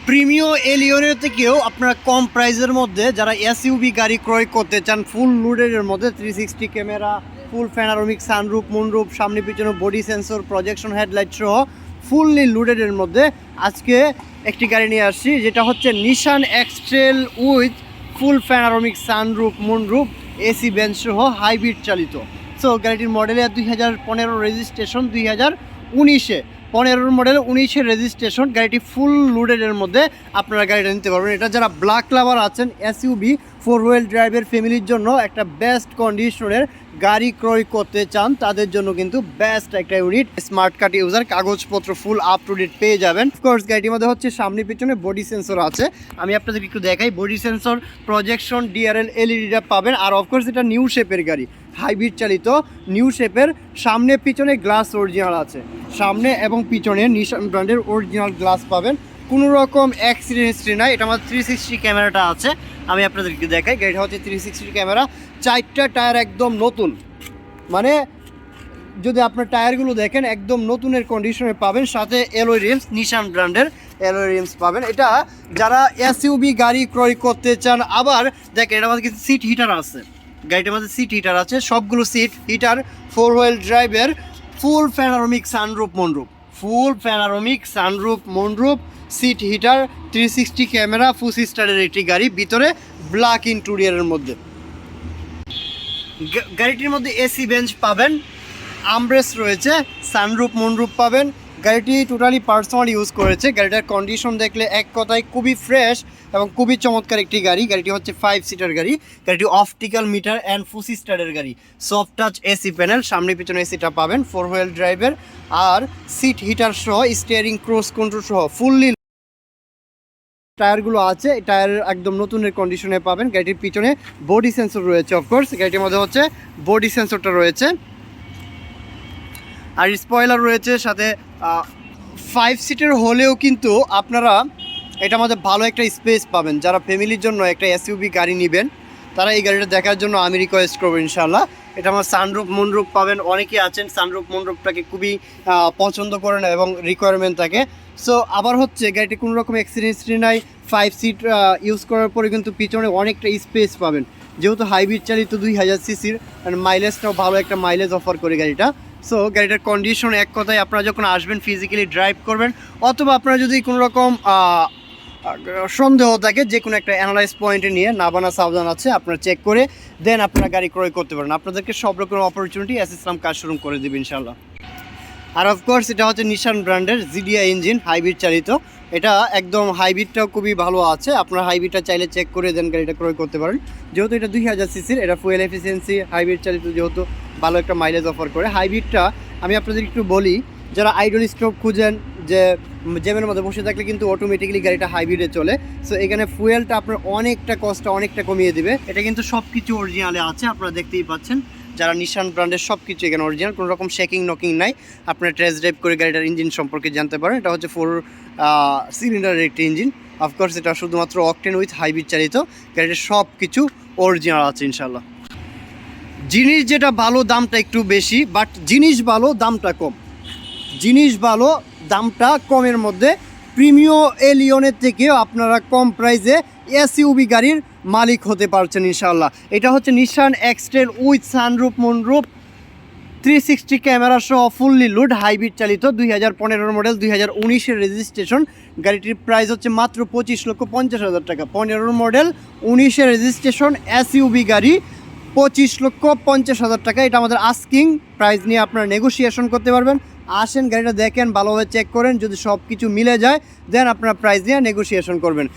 Premio এলিয়নের থেকেও আপনারা কম প্রাইসের মধ্যে যারা এসইউভি গাড়ি ক্রয় করতে চান, ফুল লোডেডের মধ্যে 360 camera, full panoramic sunroof, moonroof, সামনে পিছনে বডি সেন্সর, প্রজেকশন হেডলাইট সহ ফুললি লোডেডের মধ্যে আজকে একটি গাড়ি নিয়ে আসছি, যেটা হচ্ছে Nissan X Trail with full panoramic sunroof, moonroof, AC bench সহ হাইব্রিড চালিত। সো গাড়িটির মডেলে 2015 রেজিস্ট্রেশন, 2019-এ 15 মডেল, 19-এর রেজিস্ট্রেশন। গাড়িটি ফুল লোডেডের মধ্যে আপনারা গাড়িটা নিতে পারবেন। এটা যারা ব্ল্যাক লাভার আছেন, এসইউভি 4 হুইল ড্রাইভের ফ্যামিলির জন্য একটা বেস্ট কন্ডিশনের গাড়ি ক্রয় করতে চান, তাদের জন্য কিন্তু বেস্ট একটা ইউনিট। স্মার্ট কার্ড ইউজার, কাগজপত্র ফুল আপ টু ডেট পেয়ে যাবেন। অফকোর্স গাড়িটির মধ্যে হচ্ছে সামনে পিছনে বডি সেন্সর আছে, আমি আপনাদেরকে একটু দেখাই। বডি সেন্সর, প্রজেকশন, ডিআরএল, এলইডিটা পাবেন। আর অফকোর্স এটা নিউ শেপের গাড়ি, হাইব্রিড চালিত, নিউ শেপের। সামনে পিছনে গ্লাস অরিজিনাল আছে, সামনে এবং পিছনে নিশান ব্র্যান্ডের অরিজিনাল গ্লাস পাবেন। কোনো রকম অ্যাক্সিডেন্ট হিস্ট্রি নাই। এটা আমার 360 ক্যামেরাটা আছে, আমি আপনাদেরকে দেখাই। গাড়িটা হচ্ছে 360 ক্যামেরা, 4টা টায়ার একদম নতুন, মানে যদি আপনার টায়ারগুলো দেখেন একদম নতুনের কন্ডিশনে পাবেন। সাথে এলওই রিমস, নিশান ব্র্যান্ডের এলওই রিমস পাবেন। এটা যারা এসইউভি গাড়ি ক্রয় করতে চান। আবার দেখেন এটার মধ্যে কিছু সিট হিটার আছে, গাড়িটার মধ্যে সিট হিটার আছে, সবগুলো সিট হিটার, 4 হুইল ড্রাইভের, full panoramic sunroof, moonroof, full panoramic sunroof, moonroof, seat heater, 360 camera, full স্টারের একটি গাড়ি, ভিতরে ব্ল্যাক ইন্টেরিয়রের মধ্যে। গাড়িটির মধ্যে এসি বেঞ্চ পাবেন, আমব্রেস রয়েছে, সানরুফ, মুনরুফ পাবেন। গাড়িটি টোটালি পার্সোনাল ইউজ করেছে। গাড়িটার কন্ডিশন দেখলে এক কথায় খুবই ফ্রেশ এবং খুবই চমৎকার একটি গাড়ি। গাড়িটি হচ্ছে 5 সিটার গাড়ি। গাড়িটি অপটিক্যাল মিটার অ্যান্ড ফুসি স্টারের গাড়ি, সফট টাচ এসি প্যানেল, সামনে পিছনে এসিটা পাবেন, 4 হুইল ড্রাইভের। আর সিট হিটার সহ, স্টিয়ারিং, ক্রুজ কন্ট্রোল সহ ফুললি টায়ারগুলো আছে, টায়ার একদম নতুনের কন্ডিশনে পাবেন। গাড়িটির পিছনে বডি সেন্সর রয়েছে। অফকোর্স গাড়িটির মধ্যে হচ্ছে বডি সেন্সরটা রয়েছে, আর স্পয়লার রয়েছে সাথে। 5 সিটের হলেও কিন্তু আপনারা এটার মধ্যে ভালো একটা স্পেস পাবেন। যারা ফ্যামিলির জন্য একটা এসইউভি গাড়ি নেবেন, তারা এই গাড়িটা দেখার জন্য আমি রিকোয়েস্ট করবো ইনশাল্লাহ। এটা আমার সানরুফ, মুনরুফ পাবেন। অনেকেই আছেন সানরুফ, মুনরুফটাকে খুবই পছন্দ করেন এবং রিকোয়ারমেন্ট থাকে। সো আবার হচ্ছে গাড়িটি কোনো রকম অ্যাক্সিডেন্ট নাই। 5 সিট ইউজ করার পরে কিন্তু পিছনে অনেকটা স্পেস পাবেন, যেহেতু হাইব্রিড চালিত 2000 সিসির, মাইলেজটাও ভালো একটা মাইলেজ অফার করে গাড়িটা। সো গাড়িটার কন্ডিশন এক কথায় আপনারা যখন আসবেন ফিজিক্যালি ড্রাইভ করবেন, অথবা আপনারা যদি কোনো রকম সন্দেহ থাকে যে কোনো একটা অ্যানালাইজ পয়েন্টে নিয়ে নাবানা সাবধান আছে, আপনারা চেক করে দেন আপনারা গাড়ি ক্রয় করতে পারেন। আপনাদেরকে সব রকম অপরচুনিটি ইসলাম কার শোরুম করে দেবে ইনশাল্লাহ। আর অফকোর্স এটা হচ্ছে নিশান ব্র্যান্ডের জিডিআই ইঞ্জিন, হাইব্রিড চালিত। এটা একদম হাইব্রিডটাও খুবই ভালো আছে। আপনারা হাইব্রিডটা চাইলে চেক করে দেন গাড়িটা ক্রয় করতে পারেন। যেহেতু এটা 2000 সিসির, এটা ফুয়েল এফিসিয়েন্সি, হাইব্রিড চালিত, যেহেতু ভালো একটা মাইলেজ অফার করে। হাইব্রিডটা আমি আপনাদের একটু বলি, যারা আইডল স্ট্রোক খুঁজেন, যে জ্যামের মধ্যে বসে থাকলে কিন্তু অটোমেটিক্যালি গাড়িটা হাইব্রিডে চলে। সো এখানে ফুয়েলটা আপনার অনেকটা কস্টটা অনেকটা কমিয়ে দিবে। এটা কিন্তু সব কিছু অরিজিনালে আছে, আপনারা দেখতেই পাচ্ছেন। যারা নিশান ব্র্যান্ডের সব কিছু এখানে অরিজিনাল, কোনো রকম শেকিং নকিং নাই। আপনারা টেস্ট ড্রাইভ করে গাড়িটার ইঞ্জিন সম্পর্কে জানতে পারেন। এটা হচ্ছে 4 সিলিন্ডারের একটি ইঞ্জিন। অফকোর্স এটা শুধুমাত্র অকটেন উইথ হাইব্রিড চালিত। গাড়িটার সব কিছু অরিজিনাল আছে ইনশাল্লাহ। জিনিস যেটা ভালো, দামটা একটু বেশি, বাট জিনিস ভালো, দামটা কম। জিনিস ভালো, দামটা কমের মধ্যে। প্রিমিও এলিয়নের থেকেও আপনারা কম প্রাইসে এসইউভি গাড়ির মালিক হতে পারছেন ইনশাল্লাহ। এটা হচ্ছে Nissan X Trail with sunroof, moonroof, 360 camera সহ ফুললি লোড, হাইব্রিড চালিত, 2015 মডেল, 2019-এর রেজিস্ট্রেশন। গাড়িটির প্রাইস হচ্ছে মাত্র 25,50,000 টাকা। 15 মডেল, 19-এর রেজিস্ট্রেশন, এসইউভি গাড়ি, 25,50,000 টাকা। এটা আমাদের আস্কিং প্রাইস নিয়ে আপনারা নেগোসিয়েশন করতে পারবেন। আসেন গাড়িটা দেখেন, ভালোভাবে চেক করেন, যদি সব কিছু মিলে যায় দেন আপনারা প্রাইস নিয়ে নেগোসিয়েশন করবেন।